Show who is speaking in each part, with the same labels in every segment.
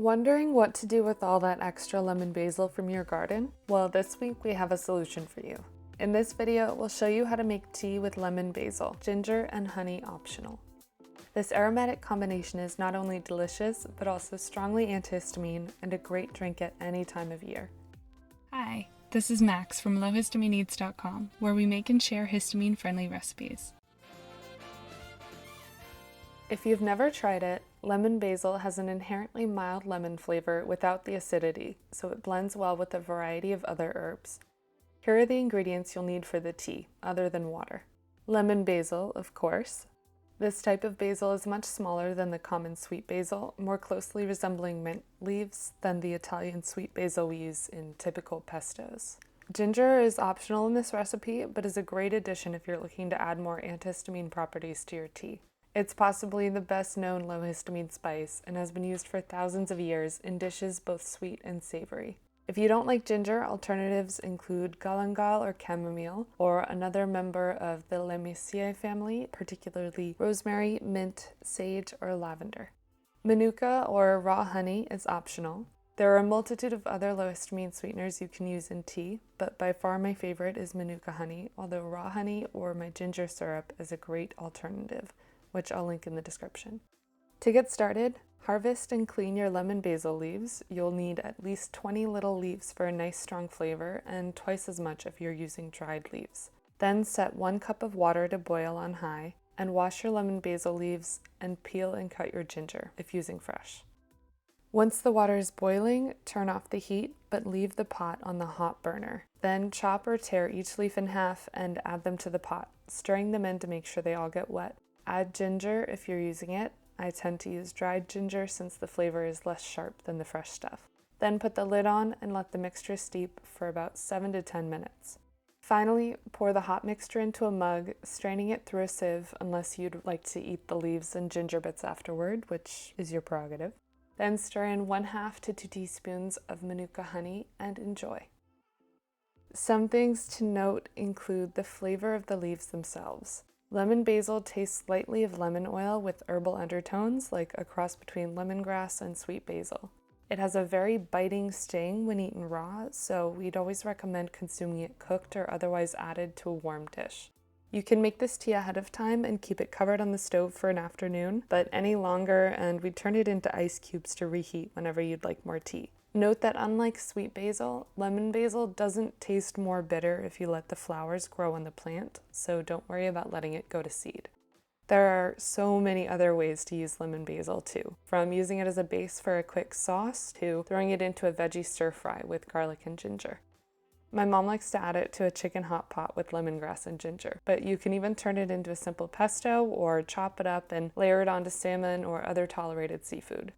Speaker 1: Wondering what to do with all that extra lemon basil from your garden? Well, this week we have a solution for you. In this video, we'll show you how to make tea with lemon basil, ginger and honey optional. This aromatic combination is not only delicious, but also strongly antihistamine and a great drink at any time of year.
Speaker 2: Hi, this is Max from lowhistamineeats.com, where we make and share histamine-friendly recipes.
Speaker 1: If you've never tried it, lemon basil has an inherently mild lemon flavor without the acidity, so it blends well with a variety of other herbs. Here are the ingredients you'll need for the tea, other than water. Lemon basil, of course. This type of basil is much smaller than the common sweet basil, more closely resembling mint leaves than the Italian sweet basil we use in typical pestos. Ginger is optional in this recipe, but is a great addition if you're looking to add more antihistamine properties to your tea. It's possibly the best known low histamine spice and has been used for thousands of years in dishes both sweet and savory. If you don't like ginger, alternatives include galangal or chamomile, or another member of the Lamiaceae family, particularly rosemary, mint, sage, or lavender. Manuka or raw honey is optional. There are a multitude of other low histamine sweeteners you can use in tea, but by far my favorite is Manuka honey, although raw honey or my ginger syrup is a great alternative, which I'll link in the description. To get started, harvest and clean your lemon basil leaves. You'll need at least 20 little leaves for a nice strong flavor and twice as much if you're using dried leaves. Then set 1 cup of water to boil on high and wash your lemon basil leaves and peel and cut your ginger if using fresh. Once the water is boiling, turn off the heat but leave the pot on the hot burner. Then chop or tear each leaf in half and add them to the pot, stirring them in to make sure they all get wet. Add ginger if you're using it. I tend to use dried ginger since the flavor is less sharp than the fresh stuff. Then put the lid on and let the mixture steep for about 7 to 10 minutes. Finally, pour the hot mixture into a mug, straining it through a sieve unless you'd like to eat the leaves and ginger bits afterward, which is your prerogative. Then stir in 1/2 to 2 teaspoons of Manuka honey and enjoy. Some things to note include the flavor of the leaves themselves. Lemon basil tastes slightly of lemon oil with herbal undertones, like a cross between lemongrass and sweet basil. It has a very biting sting when eaten raw, so we'd always recommend consuming it cooked or otherwise added to a warm dish. You can make this tea ahead of time and keep it covered on the stove for an afternoon, but any longer and we'd turn it into ice cubes to reheat whenever you'd like more tea. Note that unlike sweet basil, lemon basil doesn't taste more bitter if you let the flowers grow on the plant, so don't worry about letting it go to seed. There are so many other ways to use lemon basil too, from using it as a base for a quick sauce to throwing it into a veggie stir fry with garlic and ginger. My mom likes to add it to a chicken hot pot with lemongrass and ginger, but you can even turn it into a simple pesto or chop it up and layer it onto salmon or other tolerated seafood.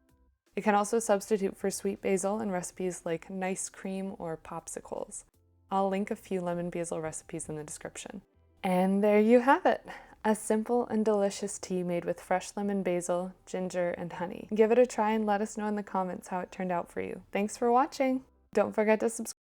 Speaker 1: It can also substitute for sweet basil in recipes like nice cream or popsicles. I'll link a few lemon basil recipes in the description. And there you have it! A simple and delicious tea made with fresh lemon basil, ginger, and honey. Give it a try and let us know in the comments how it turned out for you. Thanks for watching! Don't forget to subscribe.